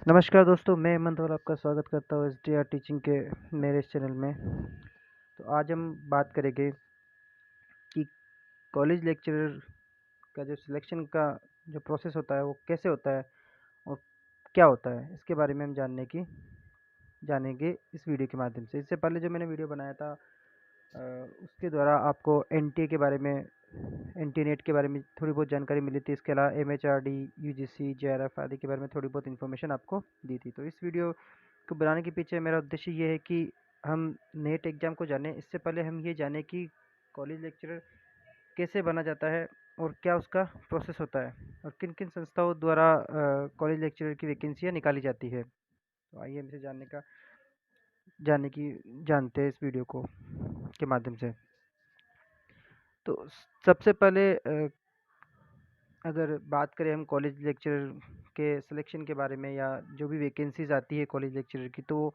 नमस्कार दोस्तों, मैं हेमंत और आपका स्वागत करता हूँ SDR टीचिंग के मेरे इस चैनल में। तो आज हम बात करेंगे कि कॉलेज लेक्चरर का जो सिलेक्शन का जो प्रोसेस होता है वो कैसे होता है और क्या होता है, इसके बारे में हम जानेंगे इस वीडियो के माध्यम से। इससे पहले जो मैंने वीडियो बनाया था उसके द्वारा आपको NTA के बारे में, NTA नेट के बारे में थोड़ी बहुत जानकारी मिली थी। इसके अलावा MHRD, UGC, JRF आदि के बारे में थोड़ी बहुत इन्फॉर्मेशन आपको दी थी। तो इस वीडियो को बनाने के पीछे मेरा उद्देश्य ये है कि हम नेट एग्ज़ाम को जानें। इससे पहले हम ये जानें कि कॉलेज लेक्चरर कैसे बना जाता है और क्या उसका प्रोसेस होता है और किन किन संस्थाओं द्वारा कॉलेज लेक्चरर की वैकेंसियाँ निकाली जाती है। तो आइए हम इसे जानते हैं इस वीडियो को के माध्यम से। तो सबसे पहले अगर बात करें हम कॉलेज लेक्चरर के सिलेक्शन के बारे में या जो भी वैकेंसीज आती है कॉलेज लेक्चरर की, तो वो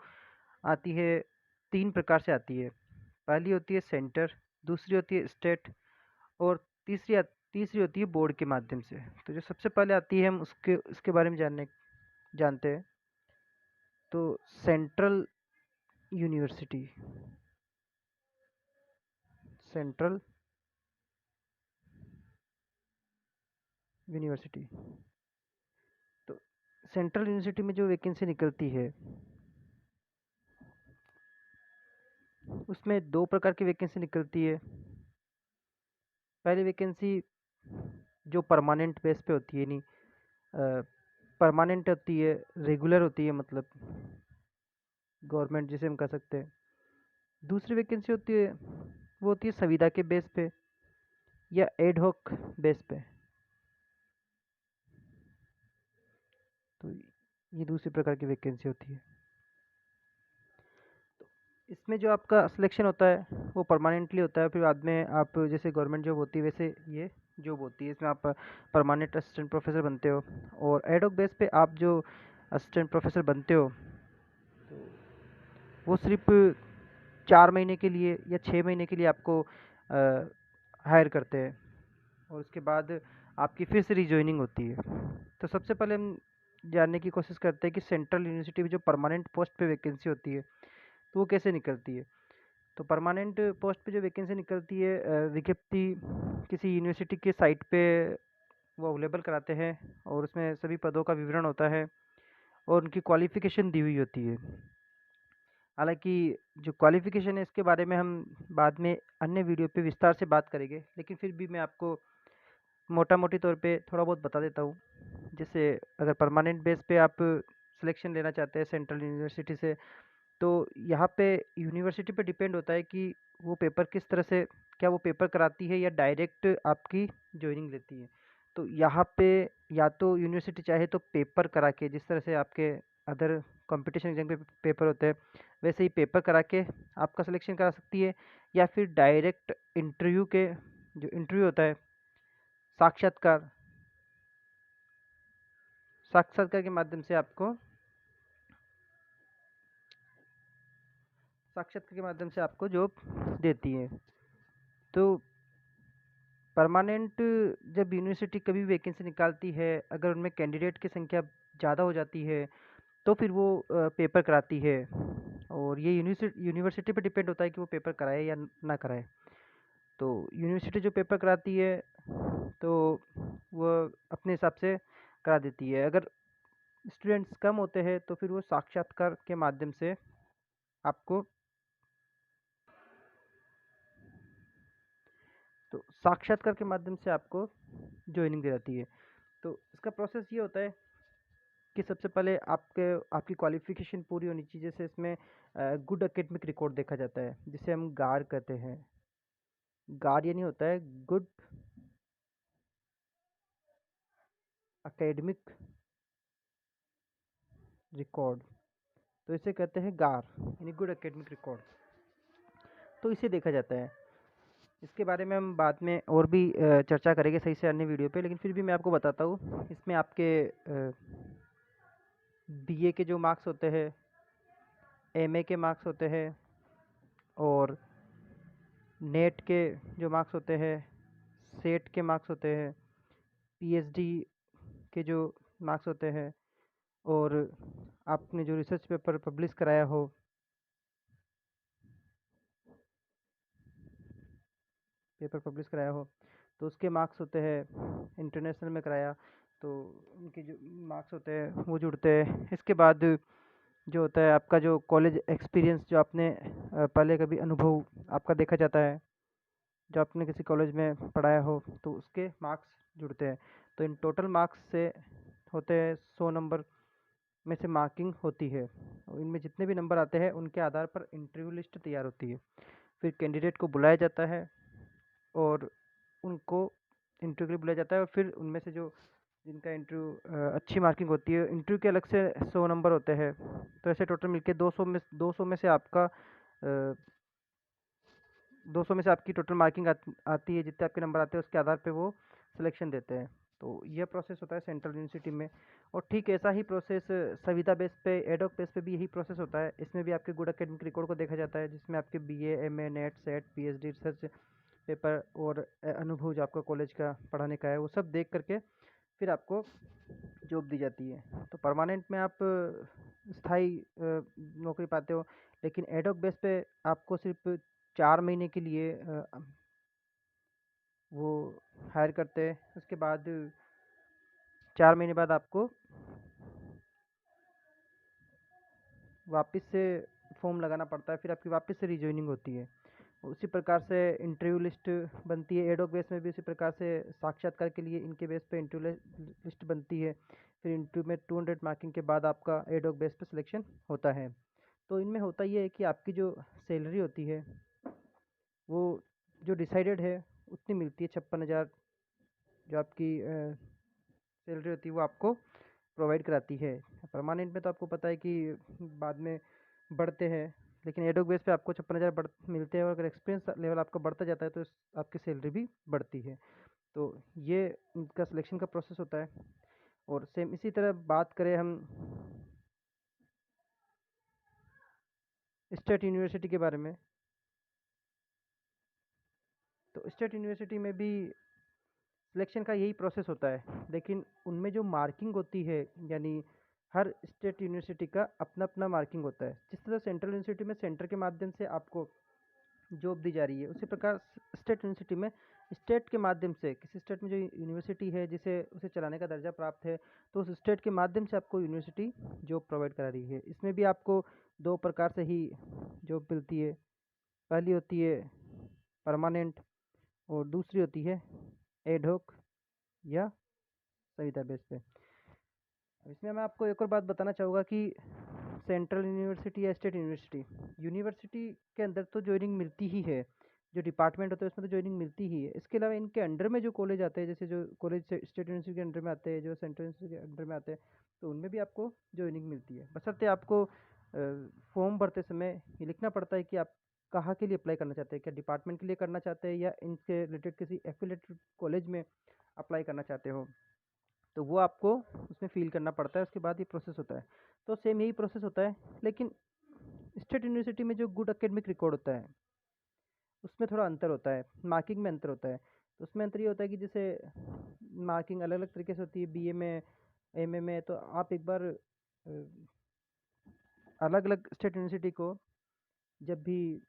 आती है 3 प्रकार से आती है। पहली होती है सेंटर, दूसरी होती है स्टेट और तीसरी होती है बोर्ड के माध्यम से। तो जो सबसे पहले आती है हम उसके बारे में जानते हैं। तो सेंट्रल यूनिवर्सिटी सेंट्रल यूनिवर्सिटी तो सेंट्रल यूनिवर्सिटी में जो वैकेंसी निकलती है उसमें 2 प्रकार की वैकेंसी निकलती है। पहली वैकेंसी जो परमानेंट बेस पे होती है, नहीं परमानेंट होती है, रेगुलर होती है, मतलब गवर्नमेंट जिसे हम कह सकते हैं। दूसरी वैकेंसी होती है वो होती है संविदा के बेस पे या एड हॉक बेस पे। तो ये दूसरी प्रकार की वैकेंसी होती है। तो इसमें जो आपका सिलेक्शन होता है वो परमानेंटली होता है। फिर बाद में आप जैसे गवर्नमेंट जॉब होती है वैसे ये जॉब होती है, इसमें आप परमानेंट असिस्टेंट प्रोफेसर बनते हो। और एड हॉक बेस पे आप जो असिस्टेंट प्रोफेसर बनते हो तो वो सिर्फ 4 महीने के लिए या 6 महीने के लिए आपको हायर करते हैं और उसके बाद आपकी फिर से रिजॉइनिंग होती है। तो सबसे पहले हम जानने की कोशिश करते हैं कि सेंट्रल यूनिवर्सिटी में जो परमानेंट पोस्ट पे वैकेंसी होती है तो वो कैसे निकलती है। तो परमानेंट पोस्ट पे जो वैकेंसी निकलती है, विज्ञप्ति किसी यूनिवर्सिटी के साइट पे वो अवेलेबल कराते हैं और उसमें सभी पदों का विवरण होता है और उनकी क्वालिफ़िकेशन दी हुई होती है। हालाँकि जो क्वालिफ़िकेशन है इसके बारे में हम बाद में अन्य वीडियो पे विस्तार से बात करेंगे, लेकिन फिर भी मैं आपको मोटा-मोटी तौर पे थोड़ा बहुत बता देता हूँ। जैसे अगर परमानेंट बेस पे आप सिलेक्शन लेना चाहते हैं सेंट्रल यूनिवर्सिटी से, तो यहाँ पे यूनिवर्सिटी पे डिपेंड होता है कि वो पेपर किस तरह से, क्या वो पेपर कराती है या डायरेक्ट आपकी जॉइनिंग लेती है। तो यहाँ पे या तो यूनिवर्सिटी चाहे तो पेपर करा के, जिस तरह से आपके अदर कंपटीशन एग्जाम के पेपर होते हैं वैसे ही पेपर करा के आपका सिलेक्शन करा सकती है, या फिर डायरेक्ट इंटरव्यू के जो इंटरव्यू होता है, साक्षात्कार साक्षात्कार के माध्यम से आपको जॉब देती है। तो परमानेंट जब यूनिवर्सिटी कभी वैकेंसी निकालती है, अगर उनमें कैंडिडेट की संख्या ज़्यादा हो जाती है तो फिर वो पेपर कराती है और ये यूनिवर्सिटी पे डिपेंड होता है कि वो पेपर कराए या ना कराए। तो यूनिवर्सिटी जो पेपर कराती है तो वो अपने हिसाब से करा देती है। अगर स्टूडेंट्स कम होते हैं तो फिर वो साक्षात्कार के माध्यम से आपको ज्वाइनिंग दी जाती है। तो इसका प्रोसेस ये होता है कि सबसे पहले आपकी क्वालिफ़िकेशन पूरी होनी चाहिए। जैसे इसमें गुड एकेडमिक रिकॉर्ड देखा जाता है, जिसे हम गार कहते हैं। गार यानी होता है गुड एकेडमिक रिकॉर्ड, तो इसे कहते हैं गार यानी गुड एकेडमिक रिकॉर्ड। तो इसे देखा जाता है। इसके बारे में हम बाद में और भी चर्चा करेंगे सही से अन्य वीडियो पे, लेकिन फिर भी मैं आपको बताता हूँ। इसमें आपके BA के जो मार्क्स होते हैं, MA के मार्क्स होते हैं और नेट के जो मार्क्स होते हैं, सेट के मार्क्स होते हैं, PhD के जो मार्क्स होते हैं और आपने जो रिसर्च पेपर पब्लिश कराया हो, तो उसके मार्क्स होते हैं। इंटरनेशनल में कराया तो उनके जो मार्क्स होते हैं वो जुड़ते हैं। इसके बाद जो होता है आपका जो कॉलेज एक्सपीरियंस, जो आपने पहले कभी अनुभव आपका देखा जाता है, जो आपने किसी कॉलेज में पढ़ाया हो, तो उसके मार्क्स जुड़ते हैं। तो इन टोटल मार्क्स से होते हैं 100 नंबर में से मार्किंग होती है, और इनमें जितने भी नंबर आते हैं उनके आधार पर इंटरव्यू लिस्ट तैयार होती है। फिर कैंडिडेट को बुलाया जाता है और उनको इंटरव्यू के लिए बुलाया जाता है, और फिर उनमें से जो जिनका इंटरव्यू अच्छी मार्किंग होती है, इंटरव्यू के अलग से 100 नंबर होते हैं, तो ऐसे टोटल मिलके 200 में से आपका 200 में से आपकी टोटल मार्किंग आती है। जितने आपके नंबर आते हैं उसके आधार पे वो सिलेक्शन देते हैं। तो यह प्रोसेस होता है सेंट्रल यूनिवर्सिटी में। और ठीक ऐसा ही प्रोसेस सविता बेस पे, एडॉक बेस पे भी यही प्रोसेस होता है। इसमें भी आपके गुड एकेडमिक रिकॉर्ड को देखा जाता है, जिसमें आपके BA, MA, net, set, PhD, research paper और अनुभव जो आपका कॉलेज का पढ़ाने का है, वो सब देख करके फिर आपको जॉब दी जाती है। तो परमानेंट में आप स्थायी नौकरी पाते हो, लेकिन एडॉक बेस पे आपको सिर्फ 4 महीने के लिए वो हायर करते हैं। उसके बाद 4 महीने बाद आपको वापस से फॉर्म लगाना पड़ता है, फिर आपकी वापस से रिजॉइनिंग होती है। उसी प्रकार से इंटरव्यू लिस्ट बनती है एडॉक बेस में भी। उसी प्रकार से साक्षात्कार के लिए इनके बेस पे इंटरव्यू लिस्ट बनती है। फिर इंटरव्यू में 200 मार्किंग के बाद आपका एडॉक बेस पे सिलेक्शन होता है। तो इनमें होता ये है कि आपकी जो सैलरी होती है वो जो डिसाइडेड है उतनी मिलती है। 56,000 जो आपकी सैलरी होती है वो आपको प्रोवाइड कराती है। परमानेंट में तो आपको पता है कि बाद में बढ़ते हैं, लेकिन एडोक बेस पे आपको 56,000 मिलते हैं, और अगर एक्सपीरियंस लेवल आपका बढ़ता जाता है तो आपकी सैलरी भी बढ़ती है। तो ये इनका सिलेक्शन का प्रोसेस होता है। और सेम इसी तरह बात करें हम स्टेट यूनिवर्सिटी के बारे में, तो स्टेट यूनिवर्सिटी में भी सिलेक्शन का यही प्रोसेस होता है, लेकिन उनमें जो मार्किंग होती है, यानी हर स्टेट यूनिवर्सिटी का अपना अपना मार्किंग होता है। जिस तरह सेंट्रल यूनिवर्सिटी में सेंटर के माध्यम से आपको जॉब दी जा रही है, उसी प्रकार स्टेट यूनिवर्सिटी में स्टेट के माध्यम से, किसी स्टेट में जो यूनिवर्सिटी है जिसे उसे चलाने का दर्जा प्राप्त है, तो उस स्टेट के माध्यम से आपको यूनिवर्सिटी जॉब प्रोवाइड करा रही है। इसमें भी आपको दो प्रकार से ही जॉब मिलती है। पहली होती है परमानेंट, और दूसरी होती है एडहॉक या सविता बेस पे। इसमें मैं आपको एक और बात बताना चाहूँगा कि सेंट्रल यूनिवर्सिटी या स्टेट यूनिवर्सिटी, यूनिवर्सिटी के अंदर तो ज्वाइनिंग मिलती ही है। जो डिपार्टमेंट होता है उसमें तो ज्वाइनिंग मिलती ही है। इसके अलावा इनके अंडर में जो कॉलेज आते हैं, जैसे जो कॉलेज स्टेट यूनिवर्सिटी के अंडर में आते हैं, जो सेंट्रल यूनिवर्सिटी के अंडर में आते हैं, तो उनमें भी आपको ज्वाइनिंग मिलती है। बशर्ते आपको फॉर्म भरते समय ये लिखना पड़ता है कि आप कहाँ के लिए अप्लाई करना चाहते हैं, क्या डिपार्टमेंट के लिए करना चाहते हैं या इनसे रिलेटेड किसी एफिलेटेड कॉलेज में अप्लाई करना चाहते हो, तो वो आपको उसमें फ़िल करना पड़ता है। उसके बाद ये प्रोसेस होता है। तो सेम यही प्रोसेस होता है, लेकिन स्टेट यूनिवर्सिटी में जो गुड एकेडमिक रिकॉर्ड होता है उसमें थोड़ा अंतर होता है, मार्किंग में अंतर होता है। तो उसमें अंतर ये होता है कि जैसे मार्किंग अलग अलग तरीके से होती है। बीए में, एमए में, तो आप एक बार अलग अलग स्टेट यूनिवर्सिटी को जब भी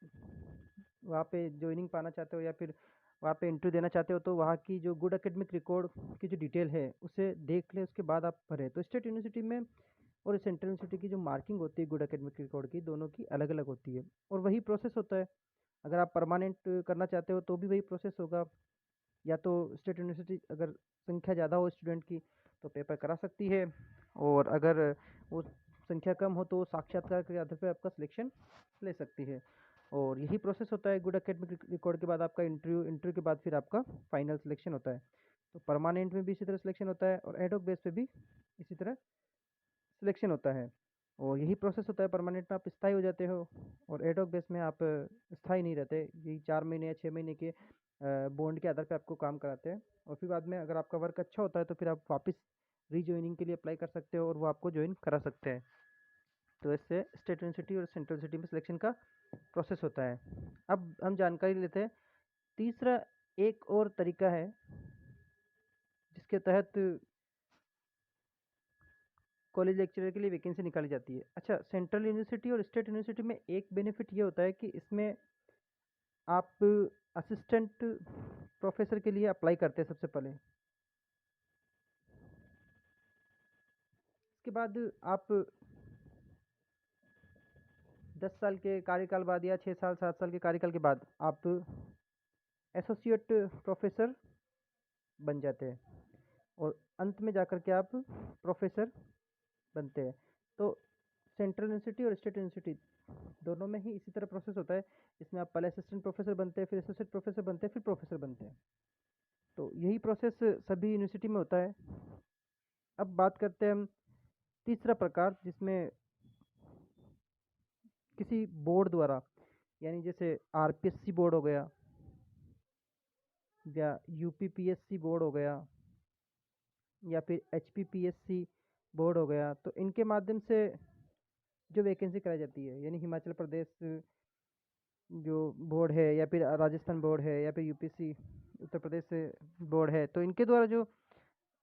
वहाँ पे ज्वाइनिंग पाना चाहते हो या फिर वहाँ पे इंटरव्यू देना चाहते हो, तो वहाँ की जो गुड एकेडमिक रिकॉर्ड की जो डिटेल है उसे देख लें, उसके बाद आप भरें। तो स्टेट यूनिवर्सिटी में और सेंट्रल यूनिवर्सिटी की जो मार्किंग होती है गुड एकेडमिक रिकॉर्ड की, दोनों की अलग अलग होती है और वही प्रोसेस होता है। अगर आप परमानेंट करना चाहते हो तो भी वही प्रोसेस होगा। या तो स्टेट यूनिवर्सिटी अगर संख्या ज़्यादा हो स्टूडेंट की तो पेपर करा सकती है, और अगर वो संख्या कम हो तो साक्षात्कार के आधार पर आपका सिलेक्शन ले सकती है। और यही प्रोसेस होता है। गुड एकेडमिक रिकॉर्ड के बाद आपका इंटरव्यू, इंटरव्यू के बाद फिर आपका फाइनल सिलेक्शन होता है। तो परमानेंट में भी इसी तरह सिलेक्शन होता है, और एडहॉक बेस पे भी इसी तरह सिलेक्शन होता है। और यही प्रोसेस होता है। परमानेंट में आप स्थायी हो जाते हो, और एडहॉक बेस में आप स्थायी नहीं रहते। यही 4 महीने या 6 महीने के बॉन्ड के आधार पे आपको काम कराते हैं, और फिर बाद में अगर आपका वर्क अच्छा होता है तो फिर आप वापस रीजॉइनिंग के लिए अप्लाई कर सकते हो और वो आपको ज्वाइन करा सकते हैं। तो इससे स्टेट यूनिवर्सिटी और सेंट्रल यूनिवर्सिटी में सिलेक्शन का प्रोसेस होता है। अब हम जानकारी लेते हैं। तीसरा एक और तरीका है जिसके तहत कॉलेज लेक्चरर के लिए वैकेंसी निकाली जाती है। अच्छा, सेंट्रल यूनिवर्सिटी और स्टेट यूनिवर्सिटी में एक बेनिफिट ये होता है कि इसमें आप असिस्टेंट प्रोफेसर के लिए अप्लाई करते हैं सबसे पहले। इसके बाद आप 10 साल के कार्यकाल बाद या 6 साल 7 साल के कार्यकाल के बाद आप एसोसिएट प्रोफेसर बन जाते हैं और अंत में जाकर के आप प्रोफेसर बनते हैं। तो सेंट्रल यूनिवर्सिटी और स्टेट यूनिवर्सिटी दोनों में ही इसी तरह प्रोसेस होता है। इसमें आप पहले असिस्टेंट प्रोफेसर बनते हैं, फिर एसोसिएट प्रोफेसर बनते हैं, फिर प्रोफेसर बनते हैं। तो यही प्रोसेस सभी यूनिवर्सिटी में होता है। अब बात करते हैं हम तीसरा प्रकार, जिसमें किसी बोर्ड द्वारा, यानी जैसे आरपीएससी बोर्ड हो गया या यूपीपीएससी बोर्ड हो गया या फिर एचपीपीएससी बोर्ड हो गया, तो इनके माध्यम से जो वैकेंसी कराई जाती है, यानी हिमाचल प्रदेश जो बोर्ड है या फिर राजस्थान बोर्ड है या फिर यूपीसी उत्तर प्रदेश से बोर्ड है, तो इनके द्वारा जो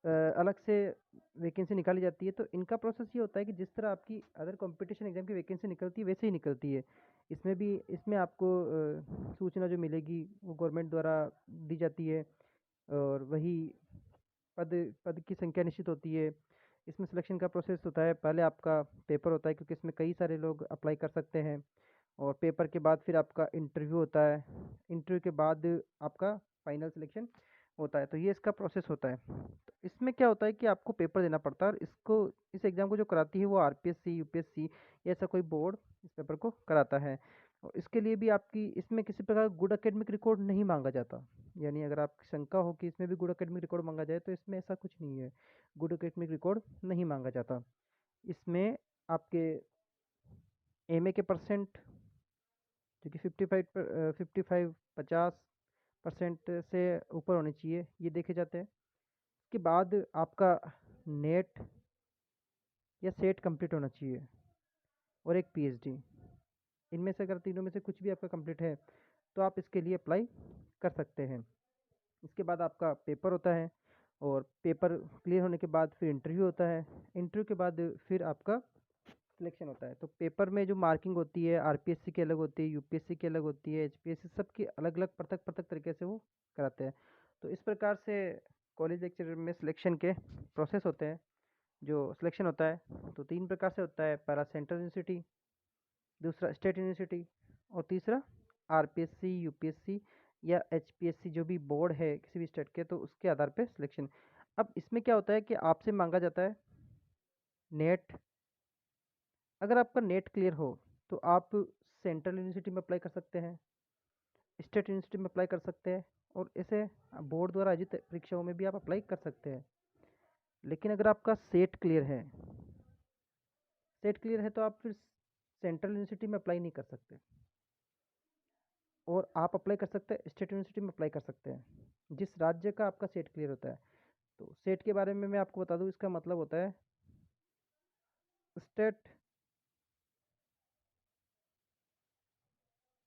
अलग से वैकेंसी निकाली जाती है। तो इनका प्रोसेस ये होता है कि जिस तरह आपकी अदर कंपटीशन एग्जाम की वैकेंसी निकलती है वैसे ही निकलती है। इसमें आपको सूचना जो मिलेगी वो गवर्नमेंट द्वारा दी जाती है और वही पद पद की संख्या निश्चित होती है। इसमें सिलेक्शन का प्रोसेस होता है, पहले आपका पेपर होता है क्योंकि इसमें कई सारे लोग अप्लाई कर सकते हैं, और पेपर के बाद फिर आपका इंटरव्यू होता है। इंटरव्यू के बाद आपका फाइनल सिलेक्शन होता है। तो ये इसका प्रोसेस होता है। तो इसमें क्या होता है कि आपको पेपर देना पड़ता है, और इस एग्ज़ाम को जो कराती है वो आरपीएससी यूपीएससी या ऐसा कोई बोर्ड इस पेपर को कराता है। और इसके लिए भी आपकी इसमें किसी प्रकार गुड एकेडमिक रिकॉर्ड नहीं मांगा जाता। यानी अगर आपकी शंका हो कि इसमें भी गुड एकेडमिक रिकॉर्ड मांगा जाए, तो इसमें ऐसा कुछ नहीं है, गुड एकेडमिक रिकॉर्ड नहीं मांगा जाता। इसमें आपके एमए के परसेंट जो कि 50% से ऊपर होने चाहिए, ये देखे जाते हैं। उसके बाद आपका नेट या सेट कंप्लीट होना चाहिए और एक पीएचडी। इनमें से अगर तीनों में से कुछ भी आपका कंप्लीट है तो आप इसके लिए अप्लाई कर सकते हैं। इसके बाद आपका पेपर होता है, और पेपर क्लियर होने के बाद फिर इंटरव्यू होता है। इंटरव्यू के बाद फिर आपका सिलेक्शन होता है। तो पेपर में जो मार्किंग होती है आरपीएससी की अलग होती है, यूपीएससी की अलग होती है, एचपीएससी, सबकी अलग अलग पृथक पृथक तरीके से वो कराते हैं। तो इस प्रकार से कॉलेज लेक्चरर में सिलेक्शन के प्रोसेस होते हैं। जो सिलेक्शन होता है तो 3 प्रकार से होता है, पहला सेंट्रल यूनिवर्सिटी, दूसरा स्टेट यूनिवर्सिटी, और तीसरा आरपीएससी यूपीएससी या एचपीएससी जो भी बोर्ड है किसी भी स्टेट के, तो उसके आधार पे सिलेक्शन। अब इसमें क्या होता है कि आपसे मांगा जाता है नेट। अगर आपका नेट क्लियर हो तो आप सेंट्रल यूनिवर्सिटी में अप्लाई कर सकते हैं, स्टेट यूनिवर्सिटी में अप्लाई कर सकते हैं, और ऐसे बोर्ड द्वारा आयोजित परीक्षाओं में भी आप अप्लाई कर सकते हैं। लेकिन अगर आपका सेट क्लियर है तो आप फिर सेंट्रल यूनिवर्सिटी में अप्लाई नहीं कर सकते, और आप अप्लाई कर सकते हैं स्टेट यूनिवर्सिटी में अप्लाई कर सकते हैं जिस राज्य का आपका सेट क्लियर होता है। तो सेट के बारे में मैं आपको बता दूं, इसका मतलब होता है स्टेट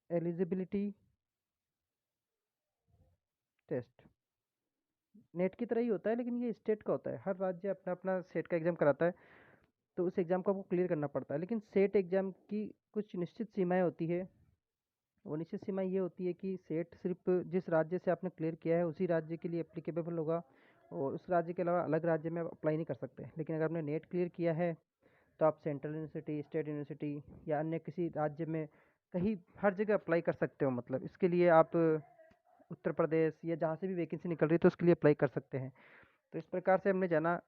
एलिजिबिलिटी टेस्ट। नेट की तरह ही होता है लेकिन ये स्टेट का होता है, हर राज्य अपना अपना सेट का एग्ज़ाम कराता है, तो उस एग्ज़ाम को आपको क्लियर करना पड़ता है। लेकिन सेट एग्ज़ाम की कुछ निश्चित सीमाएं होती है। वो निश्चित सीमा ये होती है कि सेट सिर्फ जिस राज्य से आपने क्लियर किया है उसी राज्य के लिए एप्लीकेबल होगा, और उस राज्य के अलावा अलग राज्य में आप अप्लाई नहीं कर सकते। लेकिन अगर आपने नेट क्लियर किया है तो आप सेंट्रल यूनिवर्सिटी, स्टेट यूनिवर्सिटी या अन्य किसी राज्य में कहीं हर जगह अप्लाई कर सकते हो। मतलब इसके लिए आप उत्तर प्रदेश या जहाँ से भी वैकेंसी निकल रही है तो उसके लिए अप्लाई कर सकते हैं। तो इस प्रकार से हमने जाना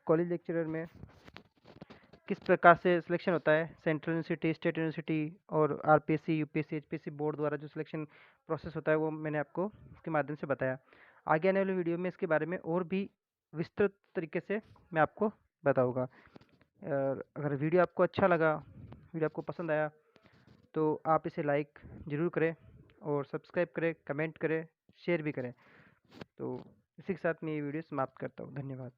कॉलेज लेक्चरर में किस प्रकार से सिलेक्शन होता है, सेंट्रल यूनिवर्सिटी, स्टेट यूनिवर्सिटी और आरपीएससी यूपीएससी एचपीएससी बोर्ड द्वारा जो सिलेक्शन प्रोसेस होता है वो मैंने आपको इसके माध्यम से बताया। आगे आने वाले वीडियो में इसके बारे में और भी विस्तृत तरीके से मैं आपको बताऊँगा। और अगर वीडियो आपको अच्छा लगा, वीडियो आपको पसंद आया, तो आप इसे लाइक ज़रूर करें और सब्सक्राइब करें, कमेंट करें, शेयर भी करें। तो इसी के साथ मैं ये वीडियो समाप्त करता हूँ। धन्यवाद।